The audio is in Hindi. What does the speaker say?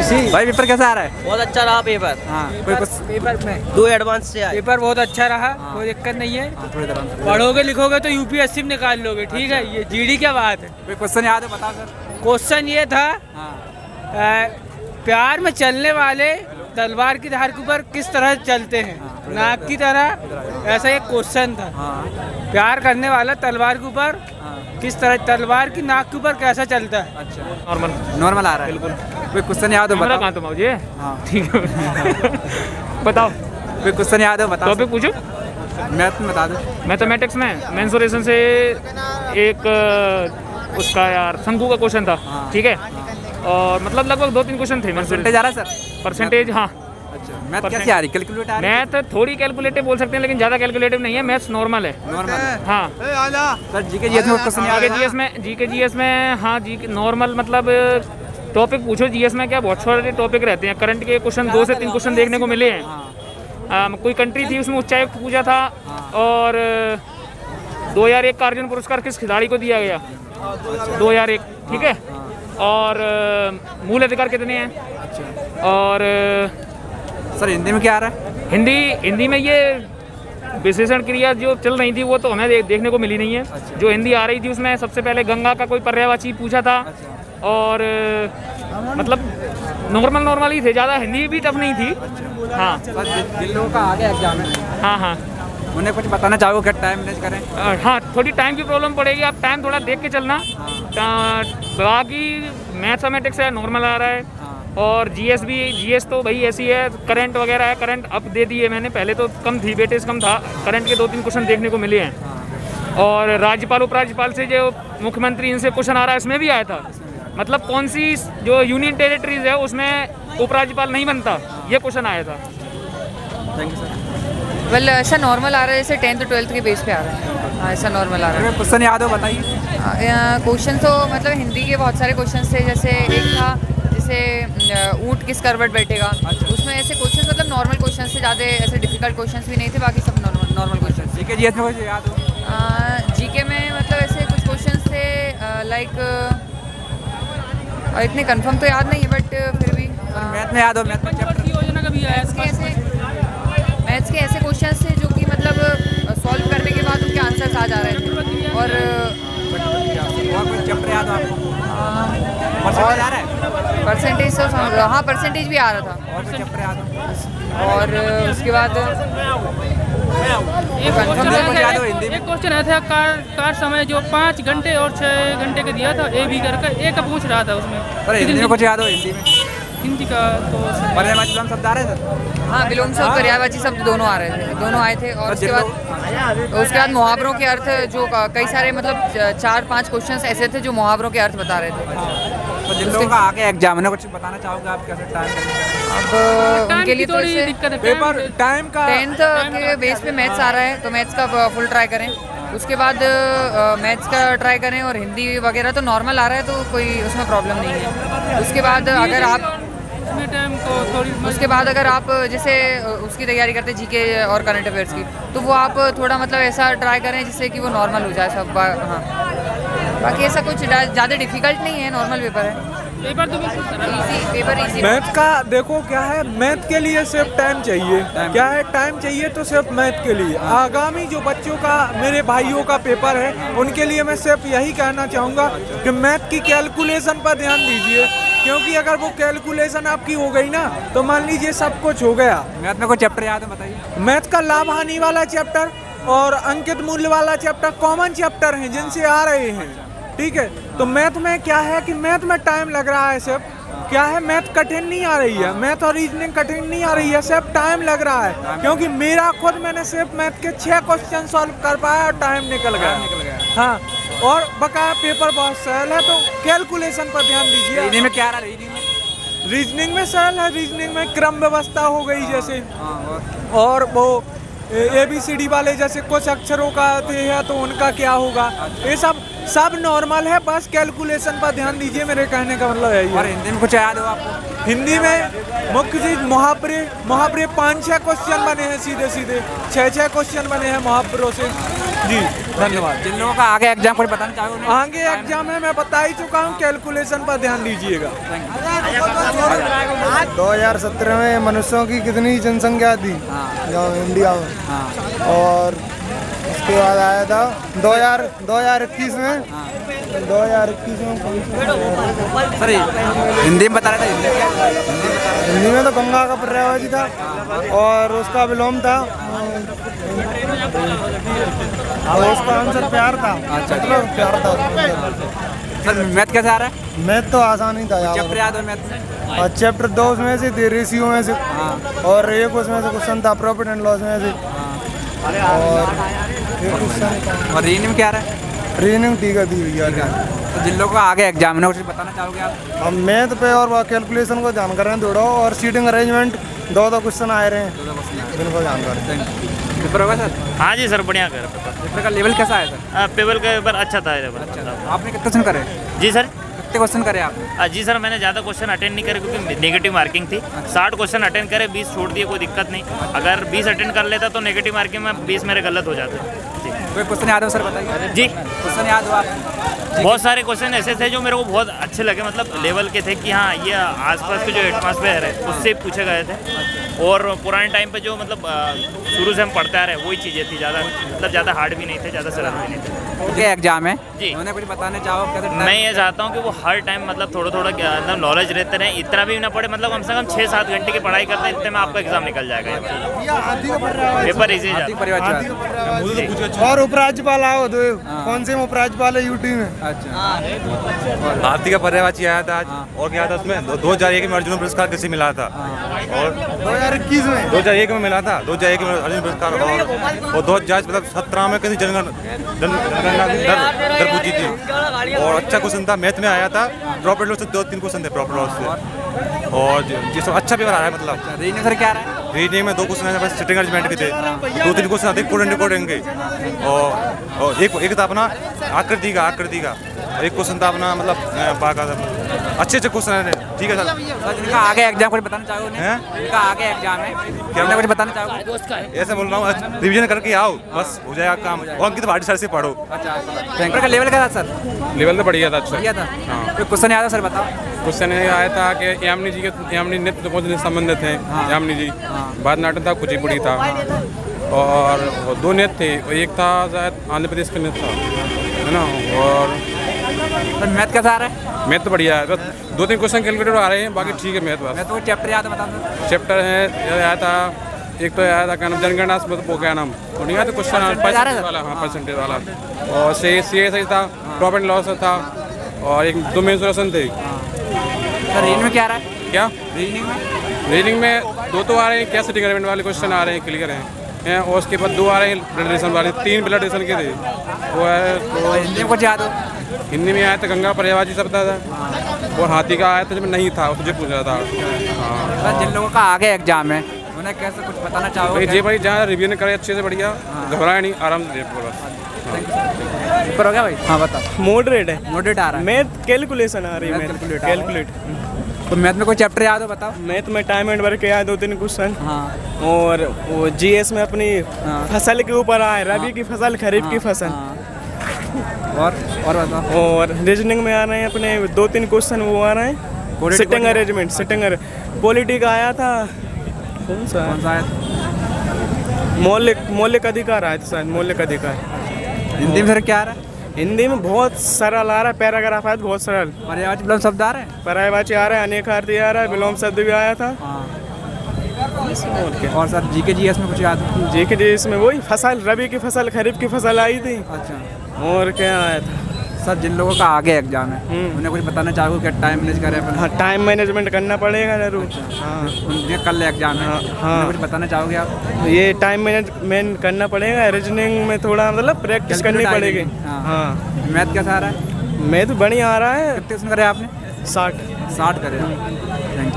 खुशी। भाई पेपर कैसा आ रहा है? बहुत अच्छा रहा पेपर। हाँ कोई कुछ पेपर में 2 एडवांस से आए। पेपर बहुत अच्छा रहा, हाँ। कोई दिक्कत नहीं है। थोड़ी देर पढ़ोगे लिखोगे तो यूपीएससी में निकाल लोगे, ठीक है। ये जीडी क्या बात है। कोई क्वेश्चन याद है बता सर। क्वेश्चन ये था, हाँ प्यार में चलने वाले तलवार की धार के ऊपर किस तरह चलते हैं, नाक की तरह। ऐसा एक क्वेश्चन था। हाँ प्यार करने वाला तलवार के ऊपर किस तरह, तलवार की नाक के ऊपर कैसा चलता है। अच्छा नॉर्मल नॉर्मल आ रहा है बिल्कुल। कोई क्वेश्चन याद हो कैमरा बताओ। कहाँ तुम मुझे हाँ ठीक है बताओ कोई क्वेश्चन याद हो बताओ। टॉपिक पूछो। मैथ में बता दो। मैथमेटिक्स में मेंसुरेशन से एक उसका यार शंकु का क्वेश्चन था, ठीक है। और मतलब लगभग 2-3 क्वेश्चन थे परसेंटेज आ रहा है सर? परसेंटेज। हाँ अच्छा मैथ कैसी आ रही? कैलकुलेट आ रही है? मैथ थोड़ी कैलकुलेटिव बोल सकते हैं, लेकिन ज़्यादा कैलकुलेटिव नहीं है। मैथ्स नॉर्मल है। नॉर्मल है। हाँ सर जीके जीएस में क्वेश्चन याद है? जीके जीएस में हाँ जी नॉर्मल मतलब टॉपिक पूछो। जीएस में क्या बहुत सारे टॉपिक रहते हैं। करंट के क्वेश्चन 2 से 3 क्वेश्चन देखने को मिले हैं। कोई कंट्री थी उसमें उच्चायुक्त पूछा था। और 2001 का अर्जुन पुरस्कार किस खिलाड़ी को दिया गया? 2001, ठीक है। और मूल अधिकार कितने हैं? और सर हिंदी में क्या आ रहा है? हिंदी में ये विशेषण क्रिया जो चल रही थी वो तो हमें देखने को मिली नहीं है। जो हिंदी आ रही थी उसमें सबसे पहले गंगा का कोई पर्यायवाची पूछा था। और मतलब नॉर्मल ही थे, ज़्यादा हिंदी भी टफ नहीं थी। हाँ सर जिन लोगों का आगे एग्जाम है हाँ उन्हें कुछ बताना चाहोगे क्या टाइम मैनेज करें? हाँ थोड़ी टाइम की प्रॉब्लम पड़ेगी। आप टाइम थोड़ा देख के चलना। बाकी मैथमेटिक्स है नॉर्मल आ रहा है। और जीएस तो भाई ऐसी है। करंट वगैरह है, करंट अब दे दिए मैंने, पहले तो कम थी, वेटेज कम था। करंट के 2-3 क्वेश्चन देखने को मिले हैं। और राज्यपाल उपराज्यपाल से जो मुख्यमंत्री इनसे क्वेश्चन आ रहा है इसमें भी आया था। मतलब कौन सी जो यूनियन टेरिटरीज है उसमें उपराज्यपाल नहीं बनता, ये क्वेश्चन आया था। Thank you sir. वेल ऐसा नॉर्मल आ रहा है, जैसे 10th 12th के बेस पे आ रहा है। हाँ ऐसा नॉर्मल आ रहा है। क्वेश्चन याद हो बताइए। क्वेश्चन तो मतलब हिंदी के बहुत सारे क्वेश्चन थे। जैसे एक था जैसे ऊँट किस करवट बैठेगा, उसमें ऐसे क्वेश्चन मतलब नॉर्मल क्वेश्चन से, ज़्यादा ऐसे डिफिकल्ट क्वेश्चन भी नहीं थे। बाकी सब नॉर्मल क्वेश्चन। जीके जीएस में कुछ याद हो? जीके में मतलब ऐसे कुछ क्वेश्चन थे लाइक इतने कंफर्म तो याद नहीं है, बट फिर भी मैथ में याद हो? मैथ में चैप्टर योजना का भी आया। मैथ्स के ऐसे क्वेश्चन थे जो कि मतलब सॉल्व करने के बाद उनके आंसर्स आ जा रहे थे। और कोई चैप्टर याद हो आपको? परसेंटेज आ रहा है? परसेंटेज तो हाँ परसेंटेज भी आ रहा था। और कोई चैप्टर याद हो? और उसके बाद एक क्वेश्चन आया था कार समय जो 5 घंटे और 6 घंटे का दिया था, ए बी करके ए का पूछ रहा था उसमें। सर हिंदी में कुछ याद हो? हिंदी में हिंदी का तो पर्यायवाची शब्द आ रहे हैं सर? हाँ विलोम से और पर्यायवाची शब्द दोनों आ रहे थे, दोनों आए थे। और उसके बाद मुहावरों के अर्थ जो कई सारे मतलब 4-5 क्वेश्चंस ऐसे थे जो मुहावरों के अर्थ बता रहे थे। तो जिन लोगों का आगे एग्जाम है कुछ बताना चाहोगे आप कैसे टाइम? अब उनके लिए थोड़ी तो दिक्कत है। पेपर टाइम का 10th के बेस पे मैथ्स आ रहा है तो मैथ्स का फुल ट्राई करें। उसके बाद मैथ्स का ट्राई करें। और हिंदी वगैरह तो नॉर्मल आ रहा है तो कोई उसमें प्रॉब्लम नहीं है। उसके बाद अगर आप टाइम को थोड़ी उसके बाद अगर आप जैसे उसकी तैयारी करते जीके और करंट अफेयर्स की, तो वो आप थोड़ा मतलब ऐसा ट्राई करें जिससे कि वो नॉर्मल हो जाए सब। हाँ बाकी ऐसा कुछ ज़्यादा डिफिकल्ट नहीं है, नॉर्मल पेपर है। पेपर तो बिल्कुल पेपर इजी। मैथ का देखो क्या है, मैथ के लिए सिर्फ टाइम चाहिए। क्या है टाइम चाहिए तो सिर्फ मैथ के लिए। आगामी जो बच्चों का, मेरे भाइयों का पेपर है, उनके लिए मैं सिर्फ यही कहना चाहूँगा कि मैथ की कैलकुलेशन पर ध्यान दीजिए। क्योंकि अगर वो कैलकुलेशन आपकी हो गई ना तो मान लीजिए सब कुछ हो गया। मैथ में कोई चैप्टर याद है बताइए? मैथ का लाभ हानि वाला चैप्टर और अंकित मूल्य वाला चैप्टर कॉमन चैप्टर हैं जिनसे आ रहे हैं, ठीक है। तो मैथ में क्या है कि मैथ में टाइम लग रहा है सिर्फ। क्या है मैथ कठिन नहीं आ रही है, मैथ और रीजनिंग कठिन नहीं आ रही है, सिर्फ टाइम लग रहा है। क्योंकि मेरा खुद मैंने सिर्फ मैथ के 6 क्वेश्चन सॉल्व कर पाया और टाइम निकल गया। हाँ और बकाया पेपर बहुत सरल है तो कैलकुलेशन पर ध्यान दीजिए। रीजनिंग में क्या आ रहा है? रीजनिंग में सरल है। रीजनिंग में क्रम व्यवस्था हो गई जैसे, और वो ABCD वाले जैसे कुछ अक्षरों का है तो उनका क्या होगा, ये सब नॉर्मल है। बस कैलकुलेशन पर ध्यान दीजिए, मेरे कहने का मतलब यही है। और हिंदी में कुछ याद हो आपको? हिंदी में मुख्य चीज मुहावरे 5-6 क्वेश्चन बने हैं, सीधे 6-6 क्वेश्चन बने हैं मुहावरों से। जी धन्यवाद। जिन लोगों का आगे एग्जाम कुछ बताना चाहोगे उन्हें? आगे एग्जाम है मैं बता ही चुका हूँ, कैलकुलेशन पर ध्यान दीजिएगा। 2017 में मनुष्यों की कितनी जनसंख्या थी इंडिया में, और उसके बाद आया था 2021 में 2021 में सर हिंदी में बता रहे थे, हिंदी में तो गंगा का पर्यायवाची था और उसका विलोम था, और उसका आंसर प्यार था। मतलब प्यार था। सर मैथ कैसे आ रहा है? मैथ तो आसान ही था यार। चैप्टर याद हो मैथ में? और चैप्टर 2 उसमें से थे, रेशियो में से, और एक उसमें से क्वेश्चन था प्रॉफिट एंड लॉस में से, और एक क्वेश्चन और रीजनिंग में क्या आ रहा है? रीजनिंग ठीक है दी भैया। तो जिन लोगों का आगे एग्जाम है कुछ बताना चाहोगे आप? हम मैथ पे और कैलकुलेशन को ध्यान कर रहे हैं थोड़ा, और सीटिंग अरेंजमेंट 2 क्वेश्चन आए रहे हैं जिनको ध्यान कर रहे हैं। पेपर होगा सर? हाँ जी सर, बढ़िया कर पेपर का लेवल कैसा है सर? पेपर का पेपर अच्छा था लेवल। आपने कितने क्वेश्चन करे? जी सर। कितने क्वेश्चन करे आपने? जी सर, मैंने ज़्यादा क्वेश्चन अटेंड नहीं करे क्योंकि नेगेटिव मार्किंग थी। 60 क्वेश्चन अटेंड करे, 20 छोड़ दिए, कोई दिक्कत नहीं। अगर 20 अटेंड कर लेता तो नेगेटिव मार्किंग में 20 मेरे गलत हो जाते। जी कोई क्वेश्चन याद हो सर बताइए? जी क्वेश्चन याद हो आप? बहुत सारे क्वेश्चन ऐसे थे जो मेरे को बहुत अच्छे लगे, मतलब लेवल के थे कि हाँ ये आसपास के जो एटमॉस्फेयर है उससे पूछे गए थे, और पुराने टाइम पे जो मतलब शुरू से हम पढ़ते आ रहे हैं वही चीज़ें थी। ज़्यादा मतलब ज़्यादा हार्ड भी नहीं थे, ज़्यादा सरल भी नहीं थे। ये एग्जाम है जी। उन्हें कुछ बताना चाहो? मैं ये चाहता हूँ कि वो हर टाइम मतलब थोड़ा थोड़ा मतलब नॉलेज रहते रहे, इतना भी ना पड़े, मतलब कम से कम 6-7 घंटे की पढ़ाई करते हैं, इतने में आपका एग्जाम निकल जाएगा। पेपर इजी जाता। और उपराज्यपाल आओ दो, कौन से उपराज्यपाल है यूटी में? अच्छा। आरती का पर्यायवाची आया था आज, और क्या था उसमें 2001 में अर्जुन पुरस्कार किसे मिला था, और 2021 में 2001 में मिला था, 2001 में अर्जुन पुरस्कार, और 2017 में किसी दर पूछी थी, और अच्छा क्वेश्चन था मैथ में आया था। प्रॉफिट लॉस से 2-3 क्वेश्चन थे प्रॉफिट लॉस से, और ये सब अच्छा पेपर आ रहा है। मतलब रीजनिंग सर क्या आ रहा है? रीजनिंग में 2 क्वेश्चन है बस, सिटिंग अरेंजमेंट के थे, 2-3 क्वेश्चन आते कोड रिकॉर्डिंग के, और एक था अपना आकृति का, एक क्वेश्चन था अपना मतलब बाका था। अच्छे क्वेश्चन है, ठीक है सर। जिनका आगे एग्जाम कुछ बताना चाहोगे? जिनका आगे एग्जाम है क्या कुछ बताना चाहोगे? ऐसे बोल रहा हूँ, रिवीजन करके आओ, बस हो जाएगा काम, और अंकित भाटी सर से पढ़ो। अच्छा, पेपर का लेवल क्या था सर? लेवल तो बढ़िया था, अच्छा बढ़िया था। कोई क्वेश्चन याद है सर बताओ? क्वेश्चन आया था कि यामिनी जी के यामिनी नृत्य से संबंधित हैं। यामिनी जी भरतनाट्यम था, कुचिपुड़ी था, और 2 नृत्य थे, एक था शायद आंध्र प्रदेश का नृत्य था, है ना। और मैथ कैसा आ रहा है? मैथ तो बढ़िया है, बस 2-3 क्वेश्चन कैलकुलेटर आ रहे हैं, बाकी ठीक है मैथ। बस मैं तो चैप्टर याद है बता दो। चैप्टर है आया था, एक तो आया था क्या नाम, जनगणना वो क्या नाम, वो नहीं आया था क्वेश्चन परसेंटेज वाला। हाँ परसेंटेज वाला, और सी था, प्रॉफिट एंड लॉस था, और एक 2 मेंसुरेशन थे। सर रीजनिंग में क्या आ रहा है? क्या रीजनिंग में 2 तो आ रहे हैं, क्या सिटिंग अरेंजमेंट वाले क्वेश्चन आ रहे हैं, क्लियर हैं, और उसके बाद 2 आ रहे हैं ब्लड रिलेशन वाले, 3 ब्लड रिलेशन के थे वो है। तो हिंदी में कुछ याद हो? हिंदी में आया था गंगा पर्यायवाची शब्द था, और हाथी का आया था जब नहीं था, तुझे पूछ रहा था। हाँ सर जिन लोगों का आगे एग्जाम है उन्हें कैसे कुछ बताना चाहोगे? भाई जहाँ रिवीजन करे अच्छे से, बढ़िया, घबराए नहीं, आराम से बस। पेपर हो गया भाई? हाँ बताओ। मॉडरेट है, मॉडरेट आ रहा है। मैथ कैलकुलेशन आ रही है, मैथ कैलकुलेट। तो मैथ में कोई चैप्टर याद हो बताओ? मैथ में टाइम एंड वर्क याद 2-3 क्वेश्चन, हाँ। और वो जीएस में अपनी फसल के ऊपर आए, रबी की फसल, खरीफ की फसल, और बताओ। और रीजनिंग में आ रहे हैं अपने 2-3 क्वेश्चन वो आ रहे हैं, सिटिंग अरेंजमेंट, पॉलिटी का आया था, कौन सा आया? मौलिक अधिकार आया था शायद, मौलिक अधिकार। हिंदी में सर क्या आ रहा है? हिंदी में बहुत सरल आ रहा है, पैराग्राफ आया बहुत सरल। पर्यायवाची विलोम शब्द आ रहे हैं? पर्यायवाची आ रहा है, अनेकार्थी आ रहा है, विलोम शब्द भी आया था। और सर जीके जीएस में कुछ याद हो? जीके जीएस में वही फसल, रबी की फसल, खरीफ की फसल आई थी। अच्छा, और क्या आया था? सर जिन लोगों का आगे एग्जाम है उन्हें कुछ बताना चाहोगे क्या टाइम मैनेज करें अपन? हाँ, टाइम मैनेजमेंट करना पड़ेगा जरूर। हाँ, उन्हें कल एग्जाम है। हाँ, कुछ बताना चाहोगे आप? ये टाइम मैनेजमेंट करना पड़ेगा, रीजनिंग में थोड़ा मतलब प्रैक्टिस करनी पड़ेगी। हाँ। मैथ कैसा आ रहा है? मैथ बढ़िया आ रहा है। कितने क्वेश्चन करे आपने? 60 करे। Thank you.